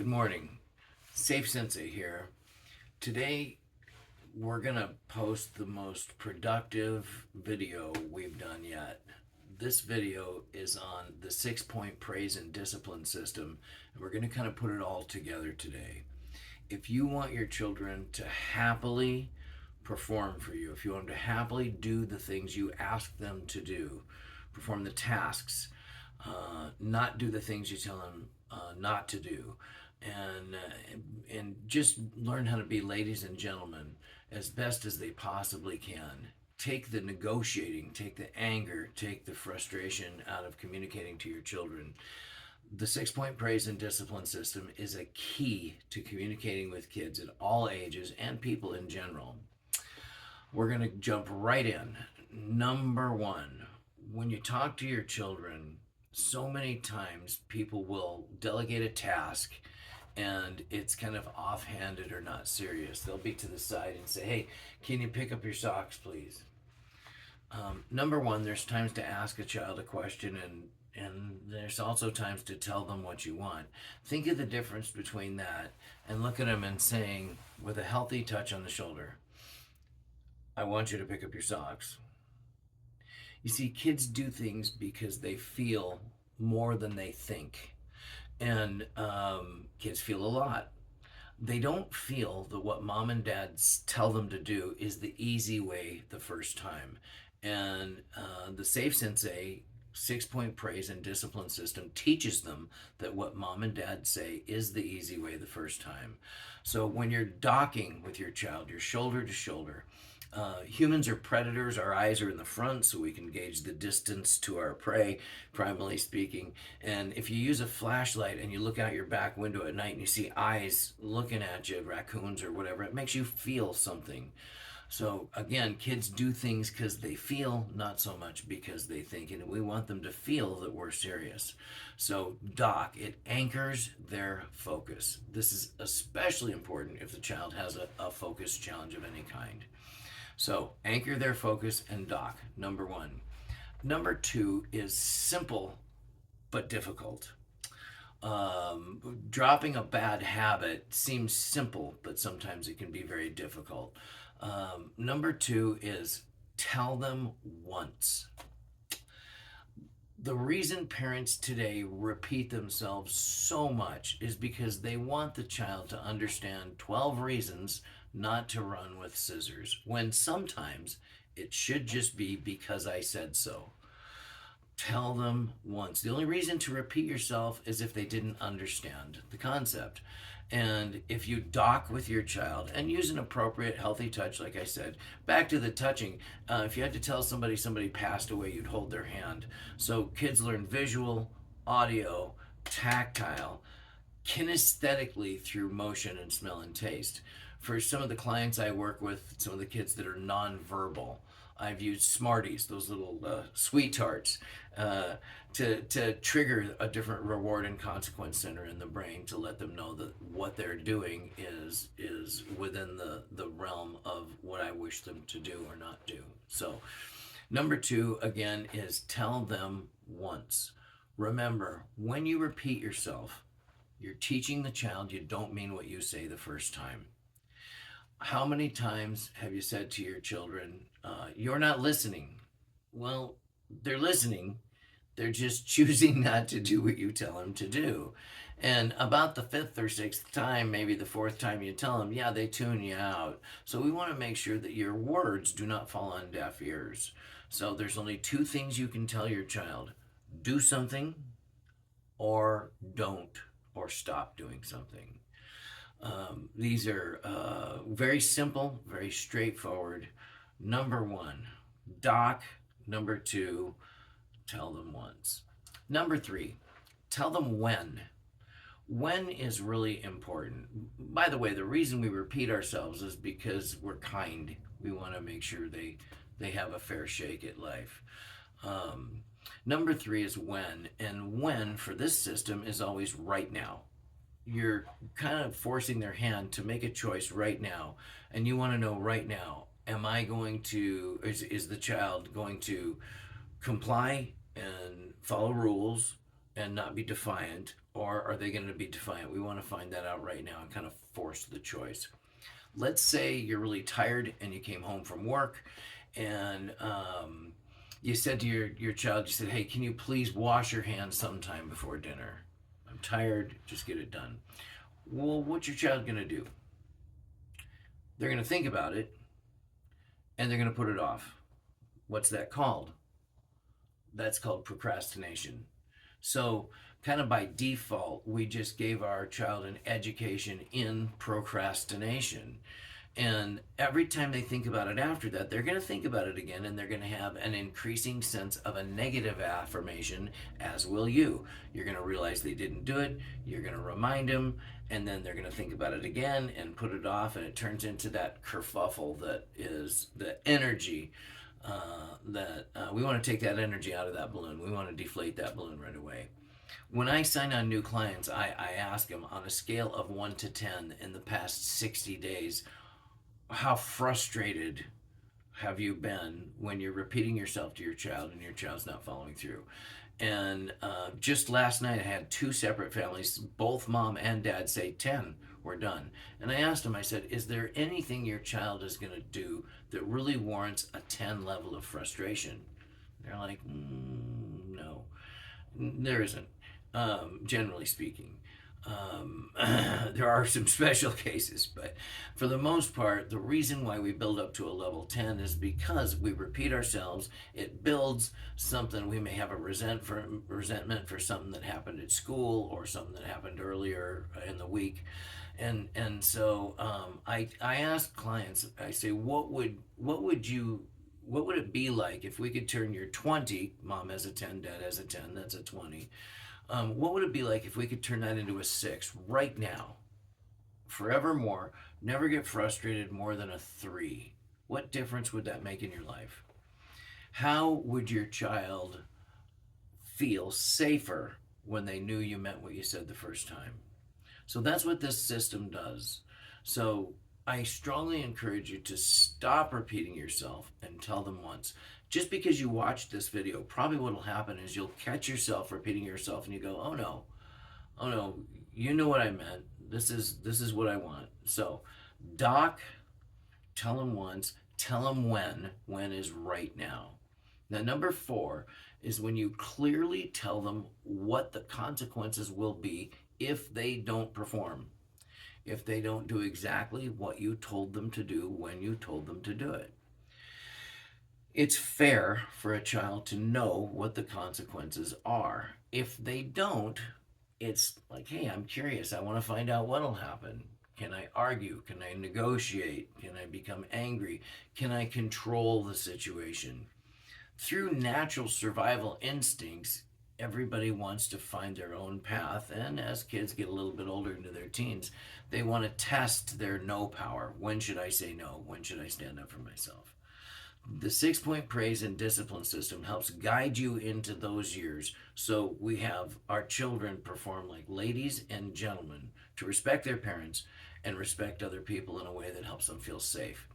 Good morning. Safe Sensei here. Today we're going to post the most productive video we've done yet. This video is on the 6-point praise and discipline system, and we're going to kind of put it all together today. If you want your children to happily perform for you, if you want them to happily do the things you ask them to do, perform the tasks, not do the things you tell them not to do, and just learn how to be ladies and gentlemen as best as they possibly can. Take the negotiating, take the anger, take the frustration out of communicating to your children. The 6-point praise and discipline system is a key to communicating with kids at all ages and people in general. We're going to jump right in. Number one, when you talk to your children, so many times people will delegate a task and it's kind of offhanded or not serious. They'll be to the side and say, hey, can you pick up your socks, please? Number one, there's times to ask a child a question, and there's also times to tell them what you want. Think of the difference between that and look at them and saying, with a healthy touch on the shoulder, I want you to pick up your socks. You see, kids do things because they feel more than they think. And kids feel a lot. They don't feel that what mom and dad tell them to do is the easy way the first time. And the Safe Sensei 6-point praise and discipline system teaches them that what mom and dad say is the easy way the first time. So when you're docking with your child, you're shoulder to shoulder. Humans are predators. Our eyes are in the front, so we can gauge the distance to our prey, primarily speaking. And if you use a flashlight and you look out your back window at night and you see eyes looking at you, raccoons or whatever, it makes you feel something. So again, kids do things because they feel, not so much because they think, and we want them to feel that we're serious. So dock, it anchors their focus. This is especially important if the child has a focus challenge of any kind. So anchor their focus and dock, number one. Number two is simple but difficult. Dropping a bad habit seems simple, but sometimes it can be very difficult. Number two is tell them once. The reason parents today repeat themselves so much is because they want the child to understand 12 reasons not to run with scissors, when sometimes it should just be because I said so. Tell them once. The only reason to repeat yourself is if they didn't understand the concept. And if you dock with your child and use an appropriate healthy touch, like I said, back to the touching, if you had to tell somebody passed away, you'd hold their hand. So kids learn visual, audio, tactile, kinesthetically through motion and smell and taste. For some of the clients I work with, some of the kids that are nonverbal, I've used Smarties, those little sweet tarts, to trigger a different reward and consequence center in the brain to let them know that what they're doing is within the realm of what I wish them to do or not do. So, number two, again, is tell them once. Remember, when you repeat yourself, you're teaching the child you don't mean what you say the first time. How many times have you said to your children, you're not listening? Well, they're listening. They're just choosing not to do what you tell them to do. And about the fifth or sixth time, maybe the fourth time you tell them, yeah, they tune you out. So we want to make sure that your words do not fall on deaf ears. So there's only two things you can tell your child: do something or don't, or stop doing something. These are very simple, very straightforward. Number one, dock. Number two, tell them once. Number three, tell them when. When is really important. By the way, the reason we repeat ourselves is because we're kind. We want to make sure they have a fair shake at life. Number three is when, and when for this system is always right now. You're kind of forcing their hand to make a choice right now, and you want to know right now, is the child going to comply and follow rules and not be defiant, or are they going to be defiant? We want to find that out right now and kind of force the choice. Let's say you're really tired and you came home from work, and you said to your child, you said, hey, can you please wash your hands sometime before dinner? I'm tired, just get it done. Well, what's your child going to do? They're going to think about it and they're going to put it off. What's that called? That's called procrastination. So, kind of by default, we just gave our child an education in procrastination. And every time they think about it after that, they're going to think about it again, and they're going to have an increasing sense of a negative affirmation, as will you. You're going to realize they didn't do it, you're going to remind them, and then they're going to think about it again and put it off, and it turns into that kerfuffle that is the energy that we want to take that energy out of that balloon. We want to deflate that balloon right away. When I sign on new clients, I ask them on a scale of 1 to 10 in the past 60 days, how frustrated have you been when you're repeating yourself to your child and your child's not following through? And just last night, I had two separate families, both mom and dad say 10, we're done. And I asked them, I said, is there anything your child is going to do that really warrants a 10 level of frustration? They're like, no, there isn't, generally speaking. There are some special cases, but for the most part, the reason why we build up to a level 10 is because we repeat ourselves. It builds something. We may have a resentment for something that happened at school or something that happened earlier in the week. And so I ask clients, I say, what would it be like if we could turn your 20, mom has a 10, dad has a 10, that's a 20. What would it be like if we could turn that into a 6 right now, forevermore, never get frustrated more than a 3? What difference would that make in your life? How would your child feel safer when they knew you meant what you said the first time? So that's what this system does. So I strongly encourage you to stop repeating yourself and tell them once. Just because you watch this video, probably what will happen is you'll catch yourself repeating yourself and you go, oh no, you know what I meant. This is what I want. So, Doc, tell them once, tell them when. When is right now. Now, number 4 is when you clearly tell them what the consequences will be if they don't perform. If they don't do exactly what you told them to do when you told them to do it. It's fair for a child to know what the consequences are. If they don't, it's like, hey, I'm curious. I want to find out what'll happen. Can I argue? Can I negotiate? Can I become angry? Can I control the situation? Through natural survival instincts, everybody wants to find their own path. And as kids get a little bit older into their teens, they want to test their no power. When should I say no? When should I stand up for myself? The 6-point praise and discipline system helps guide you into those years, so we have our children perform like ladies and gentlemen, to respect their parents and respect other people in a way that helps them feel safe.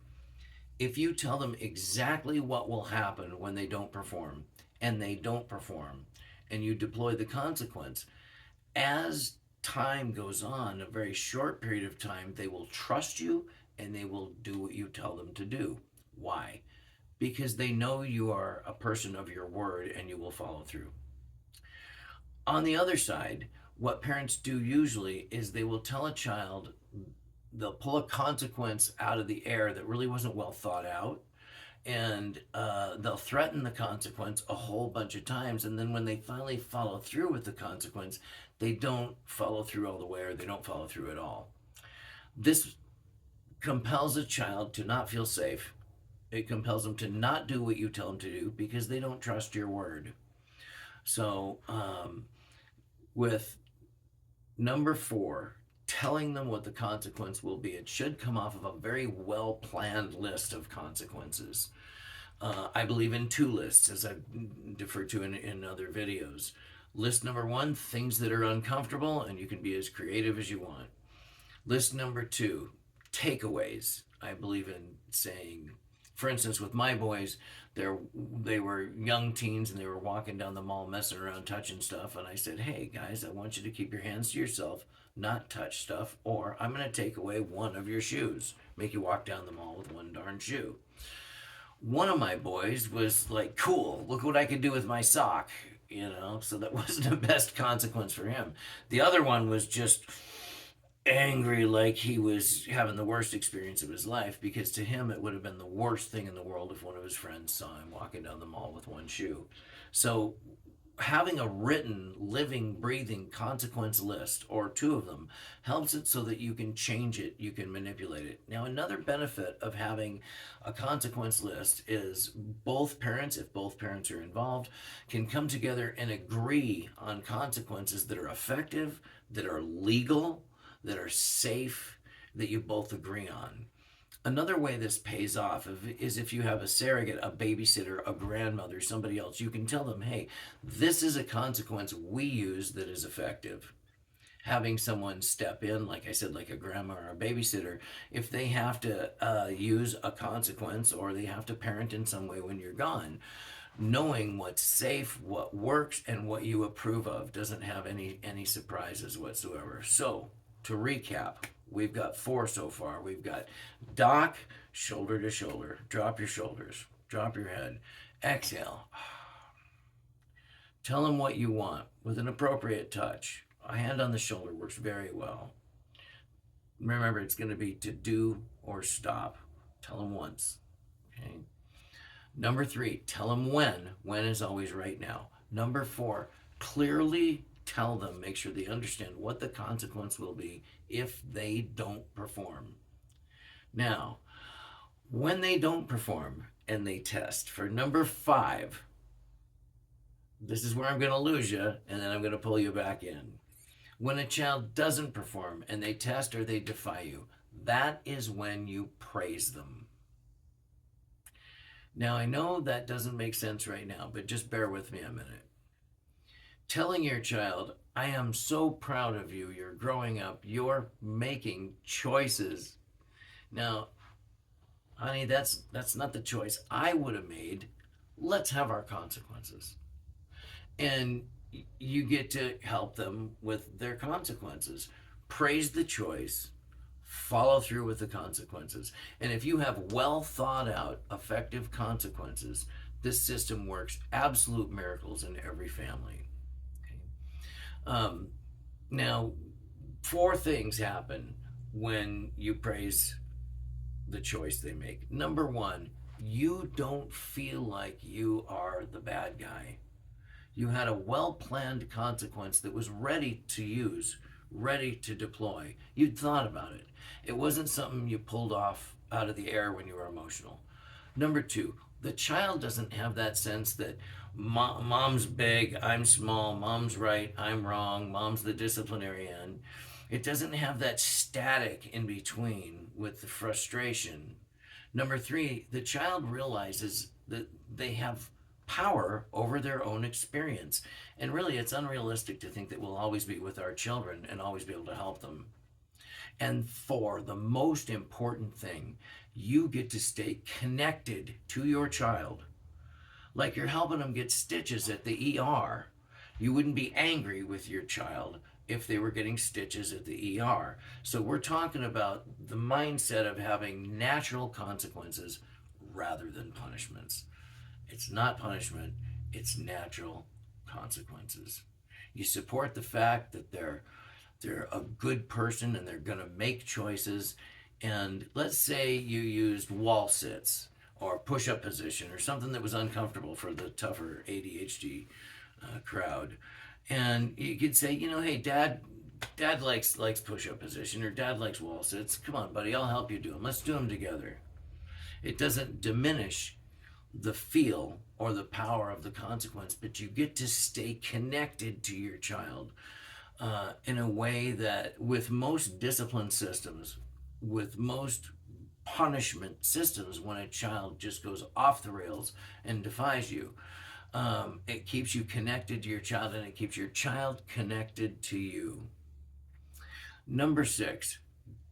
If you tell them exactly what will happen when they don't perform, and they don't perform, and you deploy the consequence, as time goes on, a very short period of time, they will trust you and they will do what you tell them to do. Why? Because they know you are a person of your word and you will follow through. On the other side, what parents do usually is they will tell a child, they'll pull a consequence out of the air that really wasn't well thought out, and they'll threaten the consequence a whole bunch of times, and then when they finally follow through with the consequence, they don't follow through all the way, or they don't follow through at all. This compels a child to not feel safe. It compels them to not do what you tell them to do because they don't trust your word. So with number 4, telling them what the consequence will be, it should come off of a very well-planned list of consequences. I believe in 2 lists, as I've deferred to in other videos. List number 1, things that are uncomfortable, and you can be as creative as you want. List number 2, takeaways. I believe in saying For instance, with my boys, they were young teens and they were walking down the mall messing around touching stuff, and I said, hey guys, I want you to keep your hands to yourself, not touch stuff, or I'm going to take away one of your shoes, make you walk down the mall with one darn shoe. One of my boys was like, cool, look what I could do with my sock, so that wasn't the best consequence for him. The other one was just angry, like he was having the worst experience of his life, because to him it would have been the worst thing in the world if one of his friends saw him walking down the mall with one shoe. So having a written, living, breathing consequence list, or two of them, helps it so that you can change it, you can manipulate it. Now, another benefit of having a consequence list is both parents, if both parents are involved, can come together and agree on consequences that are effective, that are legal, that are safe, that you both agree on. Another way this pays off is if you have a surrogate, a babysitter, a grandmother, somebody else, you can tell them, hey, this is a consequence we use that is effective. Having someone step in, like I said, like a grandma or a babysitter, if they have to use a consequence or they have to parent in some way when you're gone, knowing what's safe, what works, and what you approve of doesn't have any surprises whatsoever. So, to recap, we've got 4 so far. We've got dock, shoulder to shoulder. Drop your shoulders. Drop your head. Exhale. Tell them what you want with an appropriate touch. A hand on the shoulder works very well. Remember, it's going to be to do or stop. Tell them once. Okay. Number 3, tell them when. When is always right now. Number 4, clearly tell them, make sure they understand what the consequence will be if they don't perform. Now, when they don't perform and they test, for number 5, this is where I'm going to lose you, and then I'm going to pull you back in. When a child doesn't perform and they test or they defy you, that is when you praise them. Now, I know that doesn't make sense right now, but just bear with me a minute. Telling your child, I am so proud of you, you're growing up, you're making choices. Now, honey, that's not the choice I would have made. Let's have our consequences. And you get to help them with their consequences. Praise the choice, follow through with the consequences. And if you have well thought out, effective consequences, this system works absolute miracles in every family. Now, 4 things happen when you praise the choice they make. Number 1, you don't feel like you are the bad guy. You had a well-planned consequence that was ready to use, ready to deploy. You'd thought about it. It wasn't something you pulled off out of the air when you were emotional. Number 2, the child doesn't have that sense that mom's big, I'm small, mom's right, I'm wrong, mom's the disciplinarian. It doesn't have that static in between with the frustration. Number 3, the child realizes that they have power over their own experience. And really, it's unrealistic to think that we'll always be with our children and always be able to help them. And 4, the most important thing, you get to stay connected to your child. Like you're helping them get stitches at the ER. You wouldn't be angry with your child if they were getting stitches at the ER. So we're talking about the mindset of having natural consequences rather than punishments. It's not punishment, it's natural consequences. You support the fact that they're a good person and they're going to make choices. And let's say you used wall sits or push-up position or something that was uncomfortable for the tougher ADHD crowd. And you could say, hey, dad likes push-up position, or dad likes wall sits. Come on, buddy, I'll help you do them. Let's do them together. It doesn't diminish the feel or the power of the consequence, but you get to stay connected to your child in a way that with most discipline systems, with most punishment systems, when a child just goes off the rails and defies you, it keeps you connected to your child and it keeps your child connected to you. Number 6,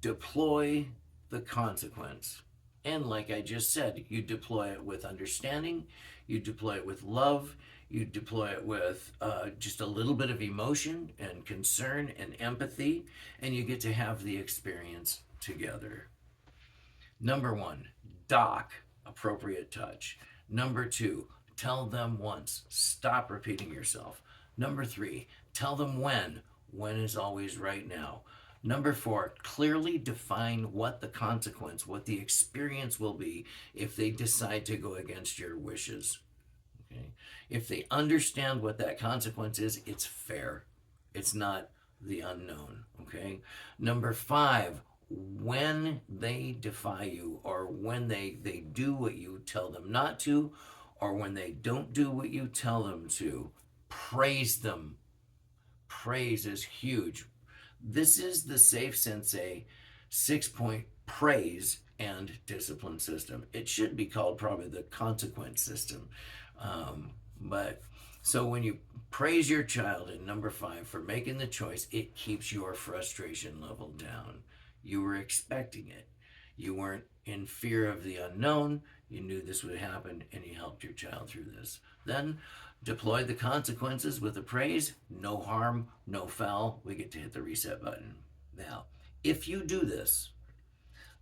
deploy the consequence. And like I just said, you deploy it with understanding, you deploy it with love, you deploy it with just a little bit of emotion and concern and empathy, and you get to have the experience together. Number one, dock, appropriate touch. Number two, tell them once, stop repeating yourself. Number three, tell them when. When is always right now. Number four, clearly define what the consequence, what the experience will be if they decide to go against your wishes. Okay? If they understand what that consequence is, it's fair. It's not the unknown. Okay? Number five, when they defy you, or when they do what you tell them not to, or when they don't do what you tell them to, praise them. Praise is huge. This is the Safe Sensei 6-point praise and discipline system. It should be called probably the consequence system. But so when you praise your child in number five for making the choice, it keeps your frustration level down. You were expecting it. You weren't in fear of the unknown. You knew this would happen, and you helped your child through this. Then deploy the consequences with the praise. No harm, no foul. We get to hit the reset button. Now, if you do this,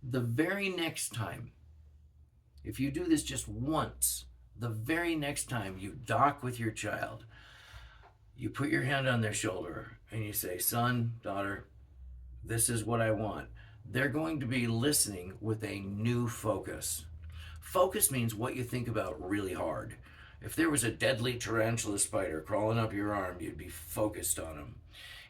the very next time, if you do this just once, the very next time you dock with your child, you put your hand on their shoulder and you say, son, daughter, this is what I want. They're going to be listening with a new focus. Focus means what you think about really hard. If there was a deadly tarantula spider crawling up your arm, you'd be focused on him.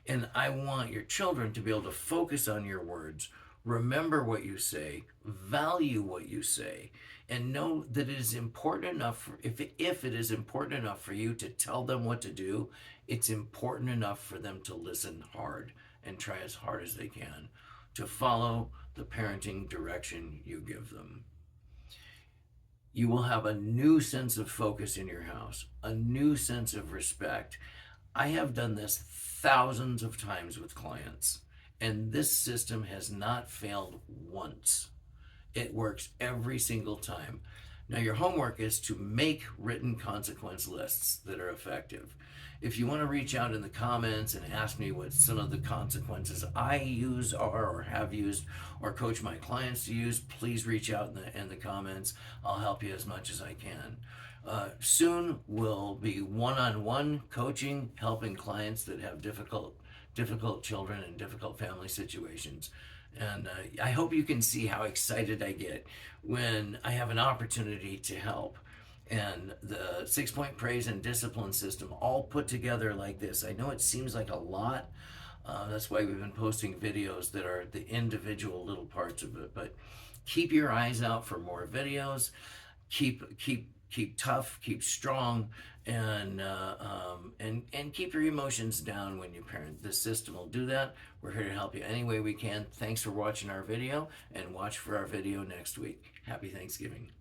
And I want your children to be able to focus on your words, remember what you say, value what you say, and know that it is important enough, if it is important enough for you to tell them what to do, it's important enough for them to listen hard and try as hard as they can to follow the parenting direction you give them. You will have a new sense of focus in your house, a new sense of respect. I have done this thousands of times with clients, and this system has not failed once. It works every single time. Now, your homework is to make written consequence lists that are effective. If you want to reach out in the comments and ask me what some of the consequences I use are, or have used, or coach my clients to use, please reach out in the comments. I'll help you as much as I can. Soon will be one-on-one coaching, helping clients that have difficult children and difficult family situations. And I hope you can see how excited I get when I have an opportunity to help. And the 6-point praise and discipline system all put together like this. I know it seems like a lot. That's why we've been posting videos that are the individual little parts of it. But keep your eyes out for more videos. Keep tough, keep strong, and keep your emotions down when you parent. This system will do that. We're here to help you any way we can. Thanks for watching our video, and watch for our video next week. Happy Thanksgiving.